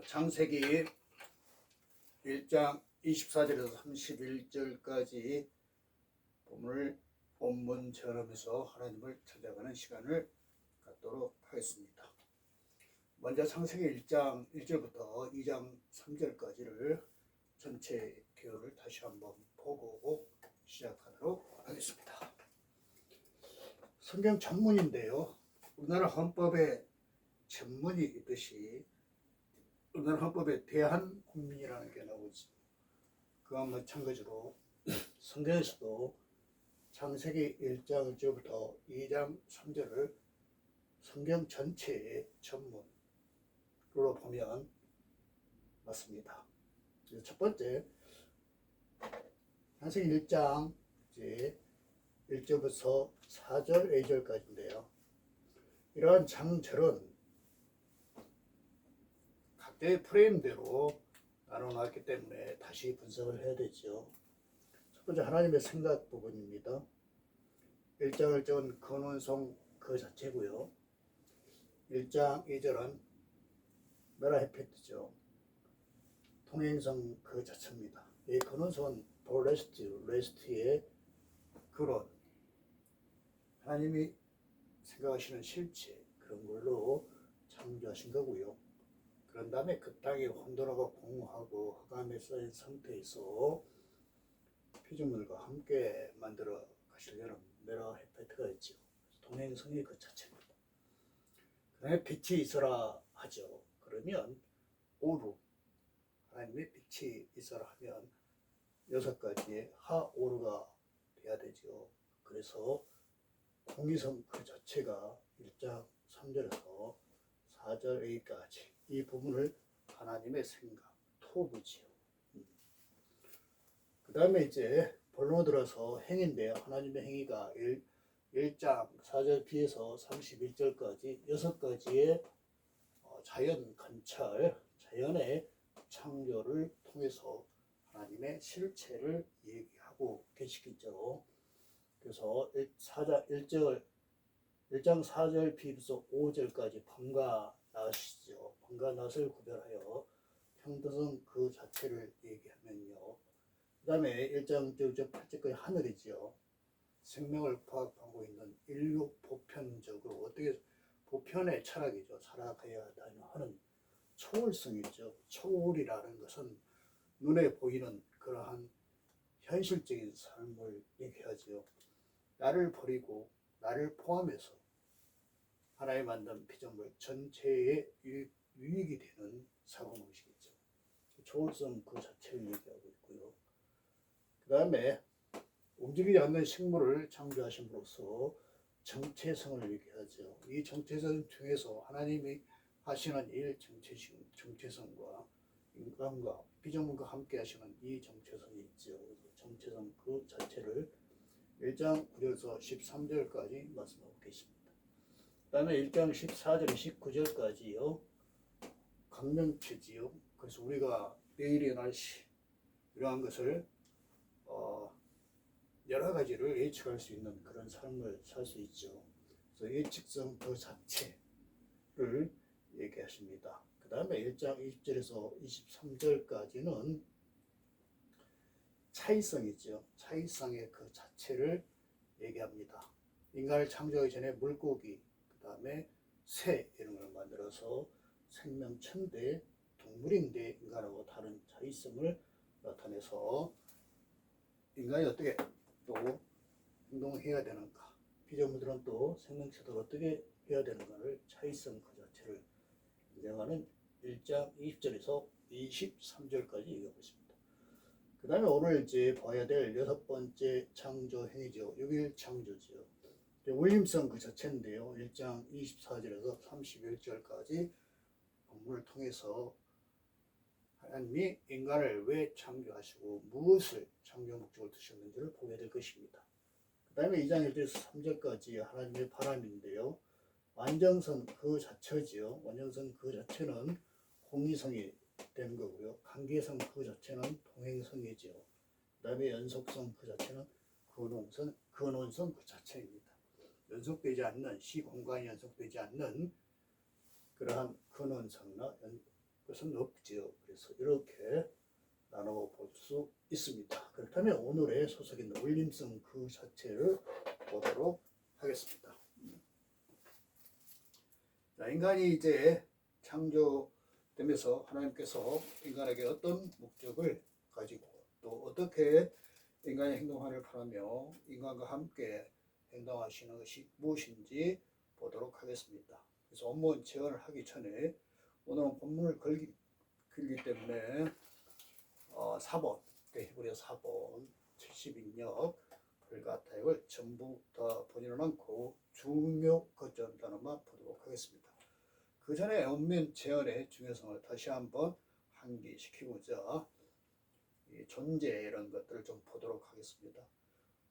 창세기 1장 24절에서 31절까지 본문을 본문처럼해서 하나님을 찾아가는 시간을 갖도록 하겠습니다. 먼저 창세기 1장 1절부터 2장 3절까지를 전체 개요를 다시 한번 보고 시작하도록 하겠습니다. 성경 전문인데요. 우리나라 헌법에 전문이 있듯이 우리나라 헌법에 대한국민이라는 게 나오지. 그와 마찬가지로 성경에서도 창세기 1장 1절부터 2장 3절을 성경 전체의 전문으로 보면 맞습니다. 첫 번째, 창세기 1장 이제 1절부터 4절, A절까지인데요. 이러한 장절은 각대의 프레임대로 나눠놨기 때문에 다시 분석을 해야 되죠. 첫 번째, 하나님의 생각 부분입니다. 1장 1절은 근원성 그 자체고요. 1장 2절은 메라헤페트죠. 통행성 그 자체입니다. 이 근원성은 레스트의 근원, 하나님이 생각하시는 실체, 그런 걸로 창조하신 거고요. 그런 다음에 그 땅에 혼돈하고 공허하고 흑암에 쌓인 상태에서 피조물과 함께 만들어 가시려는 메라헤페트가 있죠. 동행성이 그 자체입니다. 그 다음에 빛이 있어라 하죠. 그러면 오루, 하나님의 빛이 있어라 하면 6가지의 하오루가 돼야 되죠. 그래서 공의성 그 자체가 1장 3절에서 4절 A까지 이 부분을 하나님의 생각, 토부지요. 그 다음에 이제 본론으로 들어서 행인데요. 하나님의 행위가 1장 4절 B에서 31절까지 6가지의 자연 관찰, 자연의 창조를 통해서 하나님의 실체를 얘기하고 계시겠죠. 그래서 1장 4절 B에서 5절까지 밤과 낮이죠. 밤과 낮을 구별하여 평등성 그 자체를 얘기하면요. 그 다음에 1장 8절까지 하늘이죠. 생명을 부합하고 있는 인류 보편적으로 어떻게 보편의 철학이죠. 살아가야 하는 초월성이죠. 초월이라는 것은 눈에 보이는 그러한 현실적인 삶을 얘기하죠. 나를 버리고 나를 포함해서 하나님 만든 피조물 전체의 유익이 되는 사고방식이죠. 초월성 그 자체를 얘기하고 있고요. 그 다음에 움직이지 않는 식물을 창조하심으로써 정체성을 얘기하죠. 이 정체성 중에서 하나님이 하시는 일 정체성과 인간과 피조물과 함께 하시는 이 정체성이 있죠. 정체성 그 자체를 1장 9절에서 13절까지 말씀하고 계십니다. 그 다음에 1장 14절, 19절까지요. 강명체지요. 그래서 우리가 내일의 날씨 이러한 것을 여러 가지를 예측할 수 있는 그런 삶을 살 수 있죠. 그래서 예측성 그 자체를 얘기하십니다. 그 다음에 1장 20절에서 23절까지는 차이성이죠. 차이성의 그 자체를 얘기합니다. 인간을 창조하기 전에 물고기, 그 다음에 새 이런 걸 만들어서 생명체인데 동물인데 인간하고 다른 차이성을 나타내서 인간이 어떻게 또 행동해야 되는가, 피조물들은 또 생명체들 어떻게 해야 되는가를 차이성 그 자체를 인정하는 1장 20절에서 23절까지 얘기하고 있습니다. 그 다음에 오늘 이제 봐야 될 6번째 창조 행위죠. 6일 창조죠. 울림성 그 자체인데요. 1장 24절에서 31절까지 본문을 통해서 하나님이 인간을 왜 창조하시고 무엇을 창조 목적을 두셨는지를 보게 될 것입니다. 그 다음에 2장 1절에서 3절까지 하나님의 바람인데요. 완전성 그 자체지요. 완전성 그 자체는 공의성이 되는 거고요. 관계성 그 자체는 동행성이지요. 그 다음에 연속성 그 자체는 근원성 그 자체입니다. 연속되지 않는, 시공간이 연속되지 않는 그러한 근원성이나 것은 없지요. 그래서 이렇게 나눠볼 수 있습니다. 그렇다면 오늘의 소석인 울림성 그 자체를 보도록 하겠습니다. 자, 인간이 이제 창조되면서 하나님께서 인간에게 어떤 목적을 가지고 또 어떻게 인간의 행동하를 바라며 인간과 함께 행동하시는 것이 무엇인지 보도록 하겠습니다. 그래서 원문 제언을 하기 전에 오늘은 본문을 걸기 때문에 4번, 히브리서 4번 70인역 불가타역을 전부 다 보지는 않고 중요 거점 단어만 보도록 하겠습니다. 그 전에 원문 제언의 중요성을 다시 한번 환기시키고자 존재 이런 것들을 좀 보도록 하겠습니다.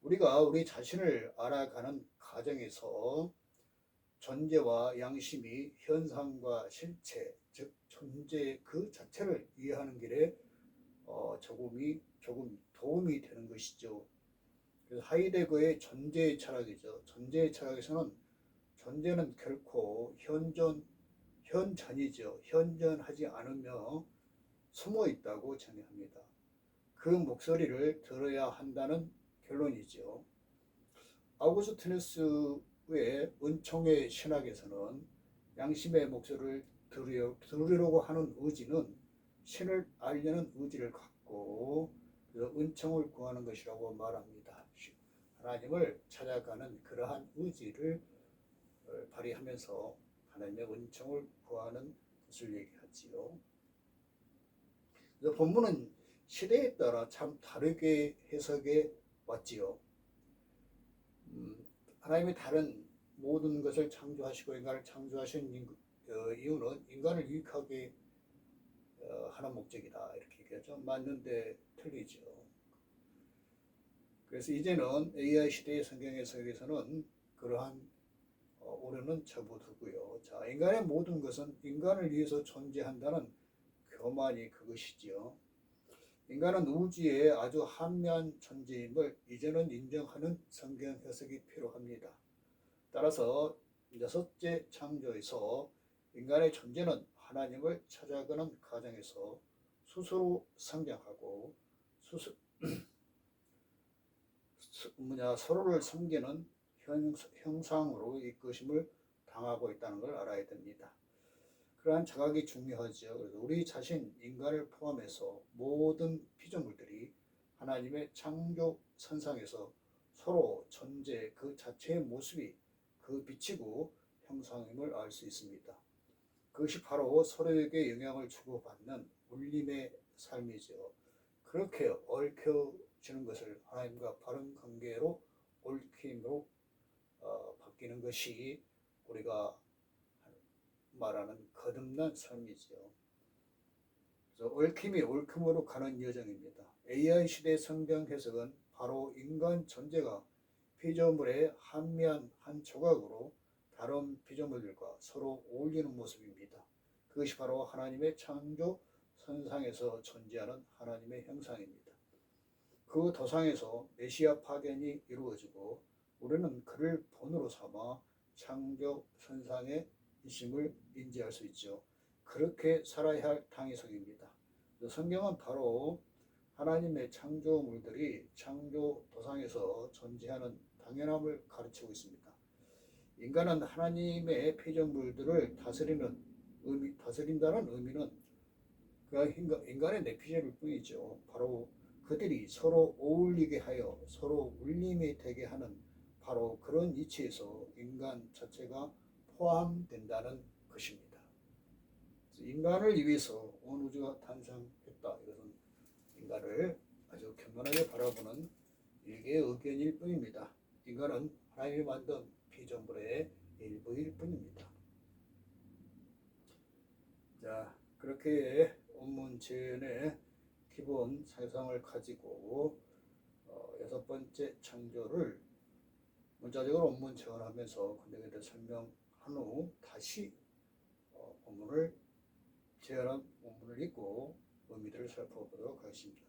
우리가 우리 자신을 알아가는 과정에서 존재와 양심이 현상과 실체, 즉 존재 그 자체를 이해하는 길에 조금 도움이 되는 것이죠. 그래서 하이데거의 존재의 철학이죠. 존재의 철학에서는 존재는 결코 현전이죠. 현전하지 않으며 숨어 있다고 정의합니다. 그 목소리를 들어야 한다는 결론이죠. 아우구스티누스의 은총의 신학에서는 양심의 목소리를 들으려고 하는 의지는 신을 알려는 의지를 갖고 은총을 구하는 것이라고 말합니다. 하나님을 찾아가는 그러한 의지를 발휘하면서 하나님의 은총을 구하는 것을 얘기하지요. 본문은 시대에 따라 참 다르게 해석해 왔지요. 하나님이 다른 모든 것을 창조하시고 인간을 창조하신 이유는 인간을 유익하게 하는 목적이다 이렇게 얘기하죠. 맞는데 틀리죠. 그래서 이제는 AI 시대의 성경 해석에서는 그러한 오류는 접어두고요. 자, 인간의 모든 것은 인간을 위해서 존재한다는 교만이 그것이지요. 인간은 우주의 아주 한미한 존재임을 이제는 인정하는 성경 해석이 필요합니다. 따라서 6째 창조에서 인간의 존재는 하나님을 찾아가는 과정에서 스스로 성장하고 서로를 섬기는 형상으로 이 것임을 당하고 있다는 걸 알아야 됩니다. 그러한 자각이 중요하죠. 그래서 우리 자신 인간을 포함해서 모든 피조물들이 하나님의 창조 선상에서 서로 존재 그 자체의 모습이 그 빛이고 형상임을 알 수 있습니다. 그것이 바로 서로에게 영향을 주고받는 울림의 삶이죠. 그렇게 얽혀지는 것을 하나님과 바른 관계로 얽힘으로 바뀌는 것이 우리가 말하는 거듭난 삶이죠. 그래서 얽힘이 얽힘으로 가는 여정입니다. AI 시대 성경 해석은 바로 인간 존재가 피조물의 한미한 한 조각으로 다른 피조물들과 서로 어울리는 모습입니다. 그것이 바로 하나님의 창조 선상에서 존재하는 하나님의 형상입니다. 그 도상에서 메시아 파견이 이루어지고 우리는 그를 본으로 삼아 창조 선상의 이심을 인지할 수 있죠. 그렇게 살아야 할 당위성입니다. 성경은 바로 하나님의 창조물들이 창조 도상에서 존재하는 당연함을 가르치고 있습니다. 인간은 하나님의 피조물들을 다스린다는 의미는 인간의 내피셜일 뿐이죠. 바로 그들이 서로 어울리게 하여 서로 울림이 되게 하는 바로 그런 이치에서 인간 자체가 포함된다는 것입니다. 인간을 위해서 온 우주가 탄생했다. 이것은 인간을 아주 겸손하게 바라보는 일개의 의견일 뿐입니다. 인간은 하나님이 만든 피조물의 일부일 뿐입니다. 자, 그렇게 원문 제언의 기본 사상을 가지고 6번째 창조를 문자적으로 원문 제언하면서 근대에 대해 설명한 후 다시 원문을 제언한 원문을 읽고 의미들을 살펴보도록 하겠습니다.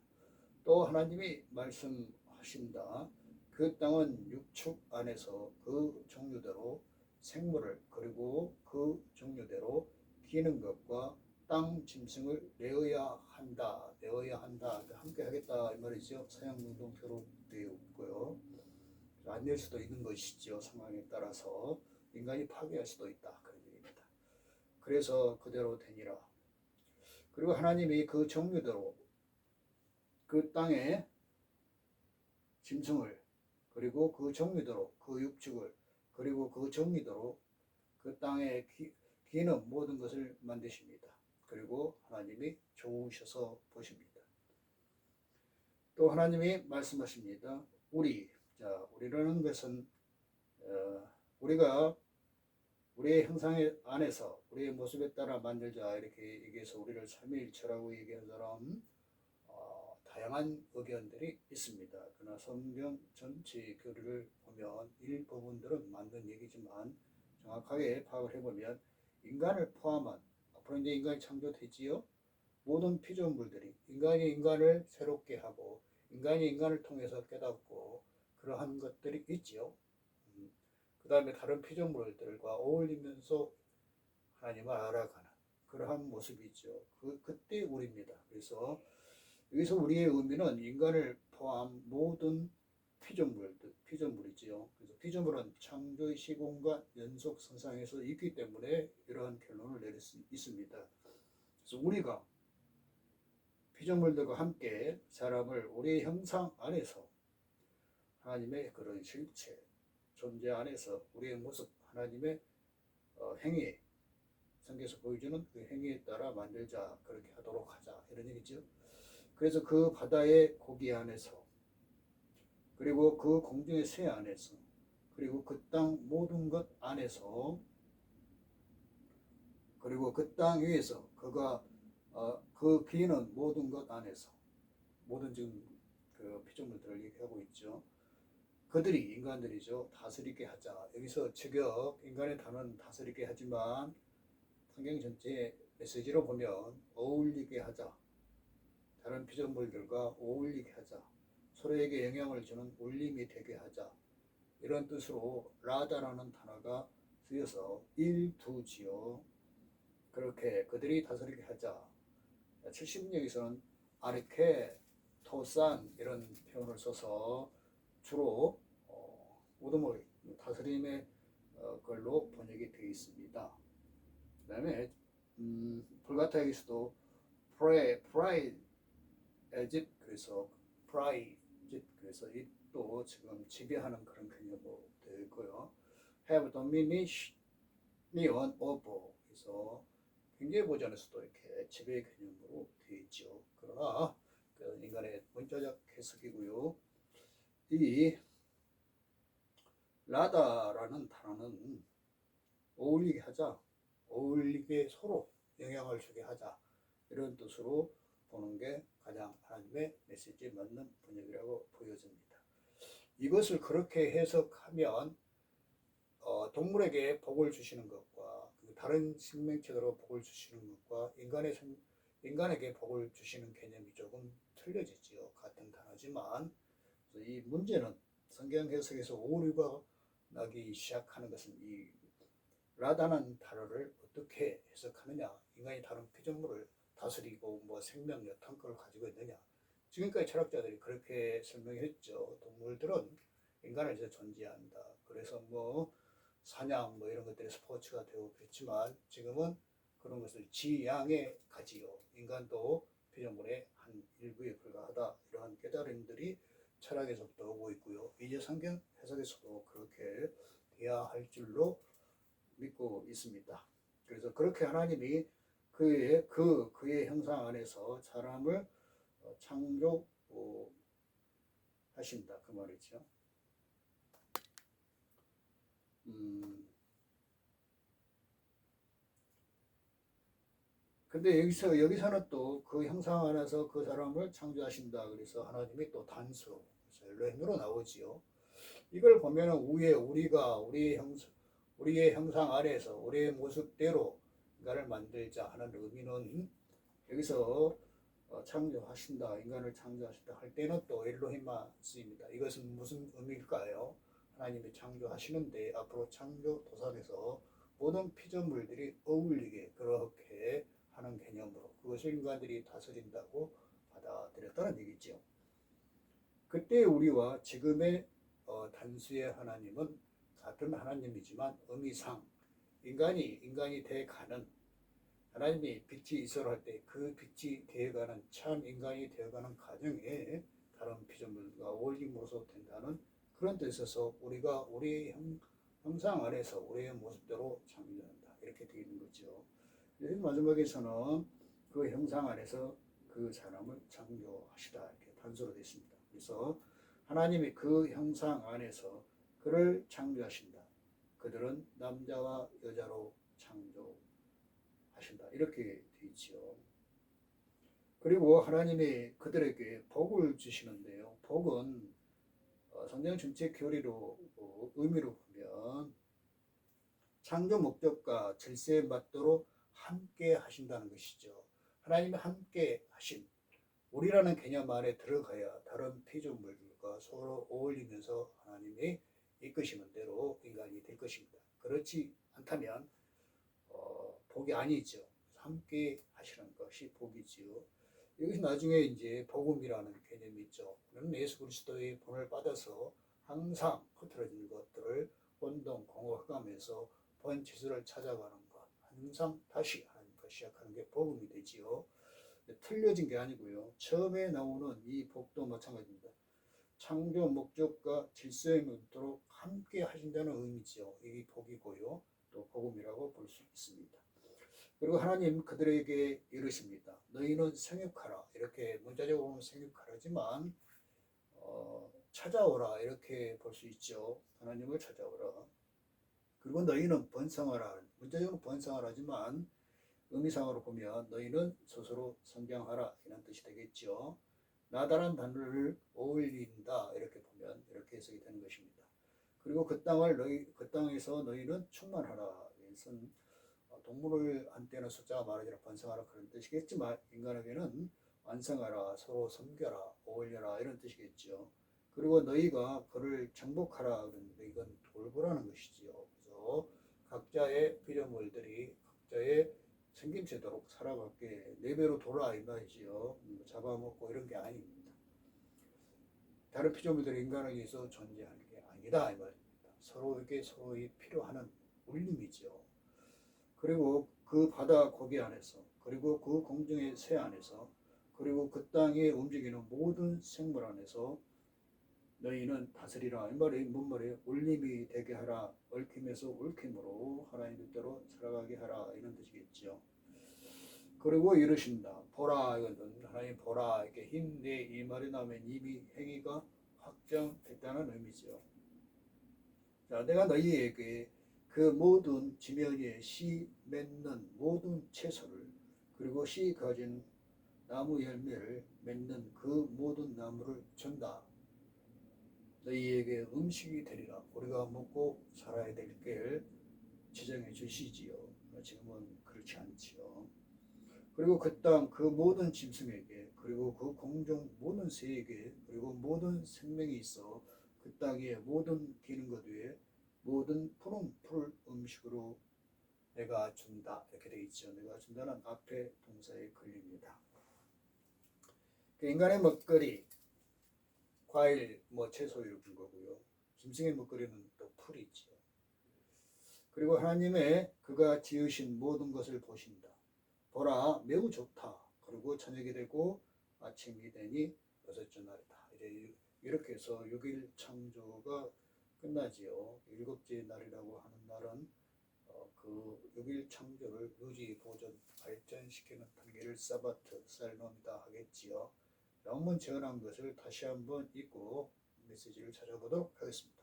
또 하나님이 말씀하신다. 그 땅은 육축 안에서 그 종류대로 생물을 그리고 그 종류대로 기는 것과 땅 짐승을 내어야 한다. 함께 하겠다 이 말이죠. 사형노동표로 되어 있고요. 안 낼 수도 있는 것이죠. 상황에 따라서 인간이 파괴할 수도 있다. 그런 얘기입니다. 그래서 그대로 되니라. 그리고 하나님이 그 정류대로 그 땅에 짐승을, 그리고 그 정류대로 그 육축을, 그리고 그 정류대로 그 땅에 기는 모든 것을 만드십니다. 그리고 하나님이 좋으셔서 보십니다. 또 하나님이 말씀하십니다. 우리라는 것은 우리가 우리의 형상 안에서 우리의 모습에 따라 만들자 이렇게 얘기해서 우리를 삼위일체라고 얘기하는 사람 다양한 의견들이 있습니다. 그러나 성경 전체 교리를 보면 일부분들은 맞는 얘기지만 정확하게 파악을 해보면 인간을 포함한 앞으로 이제 인간이 창조되지요. 모든 피조물들이 인간이 인간을 새롭게 하고 인간이 인간을 통해서 깨닫고 그러한 것들이 있지요. 그 다음에 다른 피조물들과 어울리면서 하나님을 알아가는 그러한 모습이 있죠. 그때 우리입니다. 그래서 여기서 우리의 의미는 인간을 포함 모든 피조물이지요. 그래서 피조물은 창조의 시공과 연속 선상에서 있기 때문에 이러한 결론을 내릴 수 있습니다. 그래서 우리가 피조물들과 함께 사람을 우리의 형상 안에서 하나님의 그런 실체, 존재 안에서 우리의 모습, 하나님의 행위, 성경에서 보여주는 그 행위에 따라 만들자, 그렇게 하도록 하자 이런 얘기죠. 그래서 그 바다의 고기 안에서, 그리고 그 공중의 새 안에서, 그리고 그 땅 모든 것 안에서, 그리고 그 땅 위에서 그가 그 기는 모든 것 안에서, 모든 지금 그 피조물들을 얘기하고 있죠. 그들이 인간들이죠. 다스리게 하자. 여기서 직역 인간의 단어는 다스리게 하지만 성경 전체 메시지로 보면 어울리게 하자. 다른 피조물들과 어울리게 하자. 서로에게 영향을 주는 울림이 되게 하자. 이런 뜻으로 라다라는 단어가 쓰여서 일두지요. 그렇게 그들이 다스리게 하자. 70년에서는 아르케, 토산 이런 표현을 써서 주로 우두머리, 다스림의 걸로 번역이 되어 있습니다. 그 다음에 불가타에서도 프라이 에짓, 그래서 프라이짓, 그래서 이 또 지금 지배하는 그런 개념으로 되어 있고요. have dominion over, 그래서 경제보전에서도 이렇게 지배 개념으로 되어 있죠. 그러나 그 인간의 문자적 해석이고요. 이 라다라는 단어는 어울리게 하자, 어울리게 서로 영향을 주게 하자 이런 뜻으로 보는 게 가장 하나님의 메시지에 맞는 번역이라고 보여집니다. 이것을 그렇게 해석하면 동물에게 복을 주시는 것과 다른 생명체로 복을 주시는 것과 인간에게 복을 주시는 개념이 조금 틀려지지요. 같은 단어지만 이 문제는 성경 해석에서 오류가 나기 시작하는 것은 이 라다는 단어를 어떻게 해석하느냐, 인간이 다른 피조물을 다스리고 뭐 생명 여탄 걸 가지고 있느냐. 지금까지 철학자들이 그렇게 설명했죠. 동물들은 인간을 이제 존재한다. 그래서 뭐 사냥 뭐 이런 것들이 스포츠가 되고 그렇지만 지금은 그런 것을 지양에 가지요. 인간도 피조물의 한 일부에 불과하다. 이러한 깨달음들이 철학에서부터 오고 있고요. 이제 성경 해석에서도 그렇게 돼야 할 줄로 믿고 있습니다. 그래서 그렇게 하나님이 그의 형상 안에서 사람을 창조하신다 그 말이죠. 근데 여기서는 또 그 형상 안에서 그 사람을 창조하신다. 그래서 하나님이 또 단수, 엘로힘으로 나오지요. 이걸 보면은 우리의 형상 안에서 우리의 모습대로 인간을 만들자 하는 의미는 여기서 창조하신다, 인간을 창조하신다 할 때는 또 엘로힘만 쓰입니다. 이것은 무슨 의미일까요? 하나님이 창조하시는데 앞으로 창조 도상에서 모든 피조물들이 어울리게 그렇게 하는 개념으로 그것을 인간들이 다스린다고 받아들였다는 얘기죠. 그때 우리와 지금의 단수의 하나님은 같은 하나님이지만 의미상 인간이 돼가는 하나님이 빛이 있어할 때 그 빛이 되어가는 참 인간이 되어가는 과정에 다른 피조물과 어울림으로써 된다는 그런 뜻에서 우리가 우리의 형상 안에서 우리의 모습대로 창조한다 이렇게 되어 있는 거죠. 그래서 마지막에서는 그 형상 안에서 그 사람을 창조하시다 이렇게 단서로 되어 있습니다. 그래서 하나님이 그 형상 안에서 그를 창조하신다. 그들은 남자와 여자로 창조하신다. 이렇게 되어 있죠. 그리고 하나님이 그들에게 복을 주시는데요. 복은 성경 전체 교리로 의미로 보면 창조 목적과 질서에 맞도록 함께 하신다는 것이죠. 하나님이 함께 하신 우리라는 개념 안에 들어가야 다른 피조물들과 서로 어울리면서 하나님이 이끄시는 대로 인간이 될 것입니다. 그렇지 않다면 복이 아니죠. 함께 하시는 것이 복이지요. 이것이 나중에 이제 복음이라는 개념이 있죠. 우리는 예수 그리스도의 본을 받아서 항상 흐트러진 것들을 혼동, 공허감에서 본 질서를 찾아가는 것, 항상 다시 하나님과 시작하는 게 복음이 되지요. 틀려진 게 아니고요. 처음에 나오는 이 복도 마찬가지입니다. 창조 목적과 질서에 맞도록 함께 하신다는 의미죠. 이게 복이고요. 또 복음이라고 볼 수 있습니다. 그리고 하나님 그들에게 이르십니다. 너희는 생육하라. 이렇게 문자적으로 보면 생육하라지만 찾아오라 이렇게 볼 수 있죠. 하나님을 찾아오라. 그리고 너희는 번성하라. 문자적으로 번성하라지만 의미상으로 보면 너희는 스스로 성장하라 이런 뜻이 되겠죠. 나다란 단어를 어울린다 이렇게 보면 이렇게 해석이 되는 것입니다. 그리고 그 땅에서 너희는 충만하라. 이것은 동물을 한때는 숫자가 많아지라 번성하라 그런 뜻이겠지만 인간에게는 완성하라, 서로 섬겨라, 어울려라 이런 뜻이겠죠. 그리고 너희가 그를 정복하라 그러는데 이건 돌보라는 것이지요. 그래서 각자의 피조물들이 각자의 생김새도록 살아갈게 네 배로 돌아 이 말이지요. 잡아먹고 이런 게 아닙니다. 다른 피조물들이 인간에게 의해서 존재하는 게 아니다 이 말입니다. 서로에게 서로의 필요한 울림이죠. 그리고 그 바다 고기 안에서 그리고 그 공중의 새 안에서 그리고 그 땅에 움직이는 모든 생물 안에서 너희는 다스리라. 이 말이 뭔 말이에요? 울림이 되게 하라. 얽힘에서 얽힘으로 하나님 뜻대로 살아가게 하라. 이런 뜻이겠죠. 그리고 이르신다. 보라. 이거는 하나님 보라. 이렇게 힘내 이 말이 나오면 이미 행위가 확정됐다는 의미죠. 자, 내가 너희에게 그 모든 지면 위에 씨 맺는 모든 채소를 그리고 씨 가진 나무 열매를 맺는 그 모든 나무를 준다. 너희에게 음식이 되리라. 우리가 먹고 살아야 될 길 지정해 주시지요. 지금은 그렇지 않지요. 그리고 그 땅 그 모든 짐승에게 그리고 그 공중 모든 새에게 그리고 모든 생명이 있어 그 땅에 모든 기는 것 위에 모든 푸른 풀 음식으로 내가 준다 이렇게 되어 있죠. 내가 준다는 앞에 동사에 걸립니다. 인간의 먹거리 과일, 채소 이런 거고요. 짐승의 먹거리는 또 풀이 있죠. 그리고 하나님의 그가 지으신 모든 것을 보신다. 보라 매우 좋다. 그리고 저녁이 되고 아침이 되니 여섯째 날이다. 이제 이렇게 해서 6일 창조가 끝나지요. 일곱째 날이라고 하는 날은 그 6일 창조를 유지, 보존, 발전시키는 단계를 사바트, 살롬이다 하겠지요. 한번 재현한 것을 다시 한번 읽고 메시지를 찾아보도록 하겠습니다.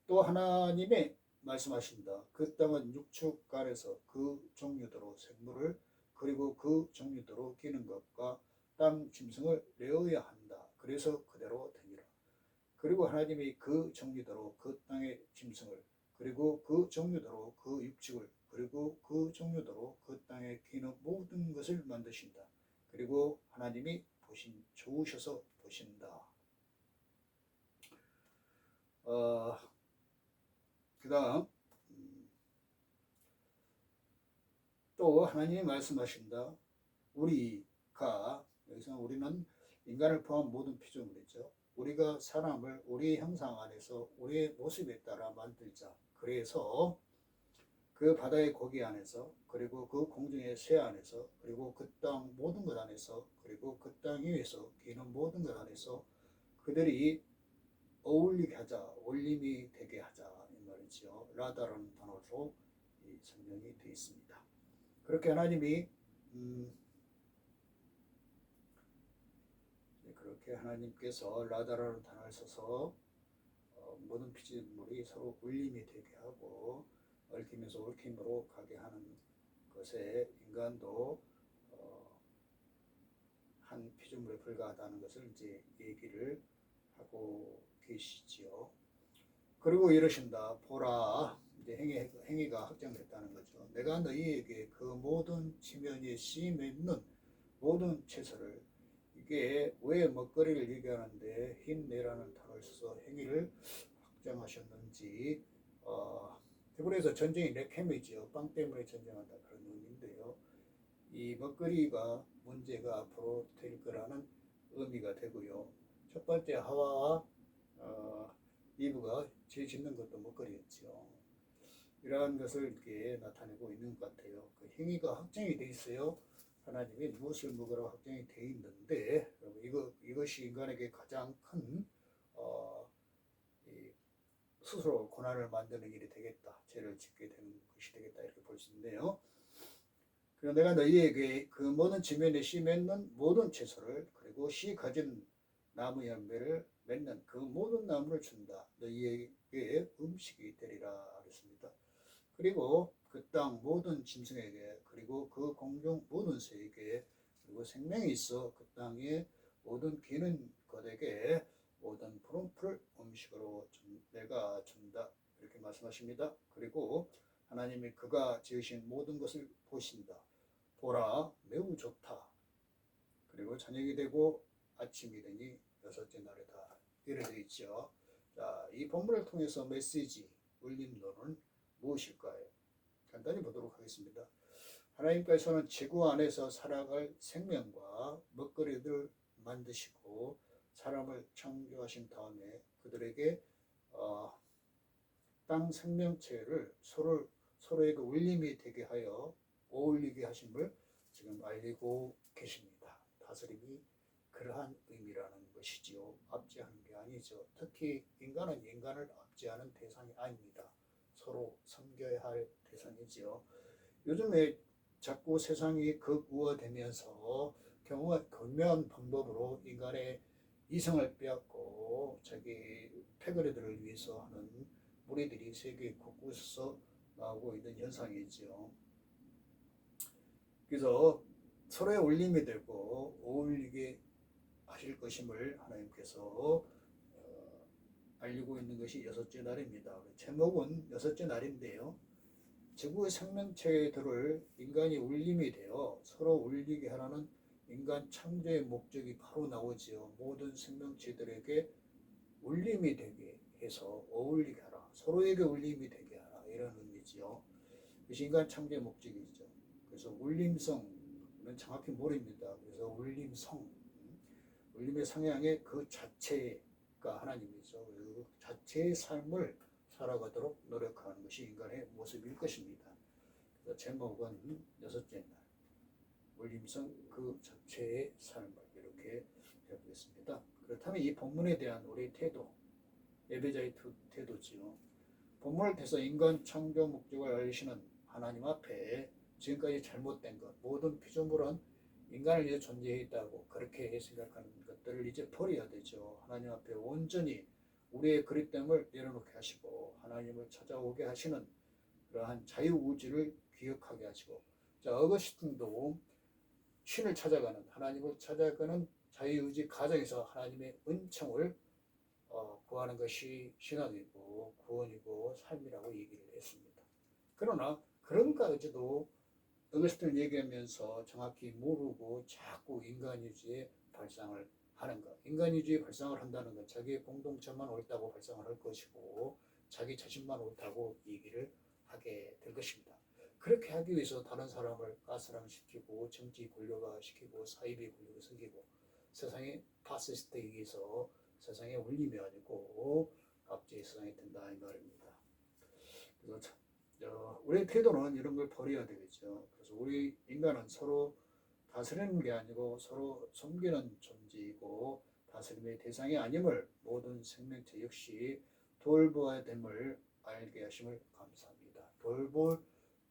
또 하나님의 말씀하신다. 그 땅은 육축간에서 그 종류대로 생물을 그리고 그 종류대로 기는 것과 땅 짐승을 내어야 한다. 그래서 그대로 되니라. 그리고 하나님이 그 종류대로 그 땅의 짐승을 그리고 그 종류대로 그 육축을 그리고 그 종류대로 그 땅에 기는 모든 것을 만드신다. 그리고 하나님이 좋으셔서 보신다. 그 다음 또 하나님이 말씀하신다. 우리가, 여기서 우리는 인간을 포함한 모든 피조물이죠. 우리가 사람을 우리 형상 안에서 우리의 모습에 따라 만들자. 그래서 그 바다의 고기 안에서, 그리고 그 공중의 새 안에서, 그리고 그 땅 모든 것 안에서, 그리고 그 땅 위에서 기는 모든 것 안에서 그들이 어울리게 하자, 올림이 되게 하자 이 말이죠. 라다라는 단어로 설명이 되어 있습니다. 그렇게 하나님이 그렇게 하나님께서 라다라는 단어를 써서 모든 피조물이 서로 울림이 되게 하고 얽히면서 얽힘으로 가게 하는 것에 인간도 한 피조물에 불과하다는 것을 이제 얘기를 하고 계시지요. 그리고 이러신다. 보라, 이제 행위가 확정됐다는 거죠. 내가 너희에게 그 모든 지면에 씨 맺는 모든 채소를, 이게 왜 먹거리를 얘기하는데 흰내라는 단어를 써서 행위를 확정하셨는지, 그래서 전쟁이 레켐이지요. 빵 때문에 전쟁한다 그런 의미인데요. 이 먹거리가 문제가 앞으로 될 거라는 의미가 되고요. 첫 번째 하와와 이브가 죄 짓는 것도 먹거리였죠. 이러한 것을 이렇게 나타내고 있는 것 같아요. 그 행위가 확정이 돼 있어요. 하나님이 무엇을 먹으라고 확정이 돼 있는데, 이것이 인간에게 가장 큰 스스로 고난을 만드는 일이 되겠다. 죄를 짓게 되는 것이 되겠다. 이렇게 볼 수 있는데요. 그래서 내가 너희에게 그 모든 지면에 씨 맺는 모든 채소를, 그리고 씨 가진 나무 열매를 맺는 그 모든 나무를 준다. 너희에게 음식이 되리라 그랬습니다. 그리고 그 땅 모든 짐승에게, 그리고 그 공중 모든 새에게, 그리고 생명이 있어 그 땅에 모든 기는 것에게 모든 푸른 풀을 음식으로 내가 준다. 이렇게 말씀하십니다. 그리고 하나님이 그가 지으신 모든 것을 보신다. 보라, 매우 좋다. 그리고 저녁이 되고 아침이 되니 여섯째 날이다. 이렇게 되어 있죠. 자, 이 본문을 통해서 메시지, 울림론은 무엇일까요? 간단히 보도록 하겠습니다. 하나님께서는 지구 안에서 살아갈 생명과 먹거리를 만드시고 사람을 창조하신 다음에 그들에게 땅 생명체를 서로에게 울림이 되게 하여 어울리게 하심을 지금 알리고 계십니다. 다스림이 그러한 의미라는 것이지요. 압제하는 게 아니죠. 특히 인간은 인간을 압제하는 대상이 아닙니다. 서로 섬겨야 할 대상이지요. 요즘에 자꾸 세상이 극우화되면서 교묘한 방법으로 인간의 이성을 빼앗고 자기 패거리들을 위해서 하는 무리들이 세계 곳곳에서 나오고 있는 현상이지요. 그래서 서로의 울림이 되고 어울리게 하실 것임을 하나님께서 알리고 있는 것이 여섯째 날입니다. 제목은 여섯째 날인데요. 지구의 생명체들을 인간이 울림이 되어 서로 울리게 하라는 인간 창조의 목적이 바로 나오지요. 모든 생명체들에게 울림이 되게 해서 어울리게 하라. 서로에게 울림이 되게 하라. 이런 의미지요. 그것이 인간 창조의 목적이죠. 그래서 울림성은 정확히 모릅니다. 그래서 울림성, 울림의 성향의 그 자체가 하나님이죠. 그 자체의 삶을 살아가도록 노력하는 것이 인간의 모습일 것입니다. 그래서 제목은 여섯째 날, 울림성 그 자체의 삶을 이렇게 해보겠습니다. 그렇다면 이 본문에 대한 우리 태도, 예배자의 태도지요. 본문을 통해서 인간 창조 목적을 알리시는 하나님 앞에 지금까지 잘못된 것, 모든 피조물은 인간을 위해 존재해 있다고 그렇게 생각하는 것들을 이제 버려야 되죠. 하나님 앞에 온전히 우리의 그릇됨을 내려놓게 하시고 하나님을 찾아오게 하시는 그러한 자유의지를 기억하게 하시고, 자, 어거스틴도 신을 찾아가는, 하나님을 찾아가는 자유의지 가정에서 하나님의 은총을 구하는 것이 신앙이고 구원이고 삶이라고 얘기를 했습니다. 그러나 그런 것까지도 어거스틴을 얘기하면서 정확히 모르고 자꾸 인간의지의 발상을 하는 것. 인간의지의 발상을 한다는 것, 자기의 공동체만 옳다고 발상을 할 것이고 자기 자신만 옳다고 얘기를 하게 될 것입니다. 그렇게 하기 위해서 다른 사람을 가스라시키고 정치 권력화 시키고 사이비 권력을 생기고 세상에 파시스트에 의해서 세상에 울림이 아니고 갑자기 세상이 된다 이 말입니다. 그래서 참, 우리의 태도는 이런 걸 버려야 되겠죠. 그래서 우리 인간은 서로 다스리는 게 아니고 서로 섬기는 존재이고 다스림의 대상이 아님을 모든 생명체 역시 돌보아야 됨을 알게 하심을 감사합니다. 돌볼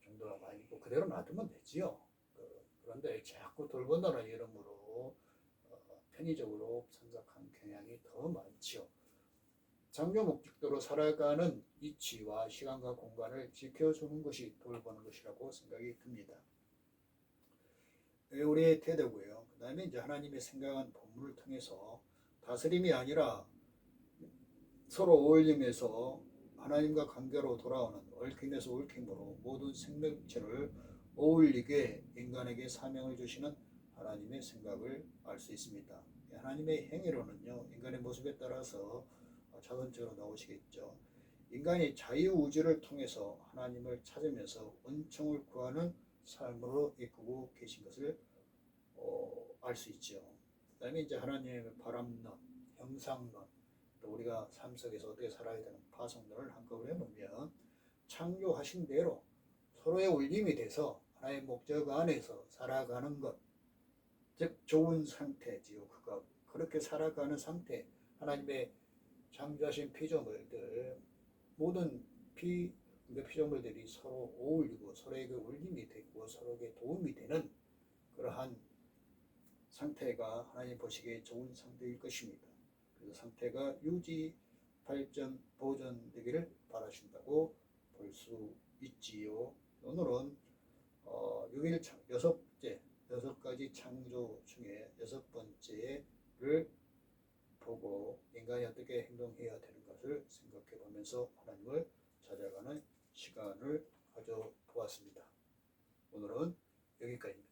정도가 아니고 그대로 놔두면 되지요. 그런데 자꾸 돌본다는 이름으로 편의적으로 생각하는 경향이 더 많지요. 장려 목적도로 살아가는 이치와 시간과 공간을 지켜주는 것이 돌보는 것이라고 생각이 듭니다. 우리의 태도고요. 그 다음에 이제 하나님의 생각한 본문을 통해서 다스림이 아니라 서로 어울림에서 하나님과 관계로 돌아오는 얽힘에서 얽힘으로 모든 생명체를 어울리게 인간에게 사명을 주시는 하나님의 생각을 알 수 있습니다. 하나님의 행위로는요, 인간의 모습에 따라서 차근차근 나오시겠죠. 인간이 자유의지를 통해서 하나님을 찾으면서 은총을 구하는 삶으로 이끌고 계신 것을 알 수 있죠. 그 다음에 이제 하나님의 바람론, 형상론, 또 우리가 삶 속에서 어떻게 살아야 되는 파송론을 한꺼번에 보면 창조하신 대로 서로의 울림이 돼서 하나의 목적 안에서 살아가는 것, 즉 좋은 상태지요. 그렇게 살아가는 상태, 하나님의 창조하신 피조물들, 모든 피조물들이 서로 어울리고 서로에게 울림이 되고 서로에게 도움이 되는 그러한 상태가 하나님 보시기에 좋은 상태일 것입니다. 그 상태가 유지, 발전, 보존되기를 바라신다고 볼 수 있지요. 오늘은 6 가지 창조 중에 6번째를 보고 인간이 어떻게 행동해야 되는 것을 생각해 보면서 하나님을 찾아가는 시간을 가져보았습니다. 오늘은 여기까지입니다.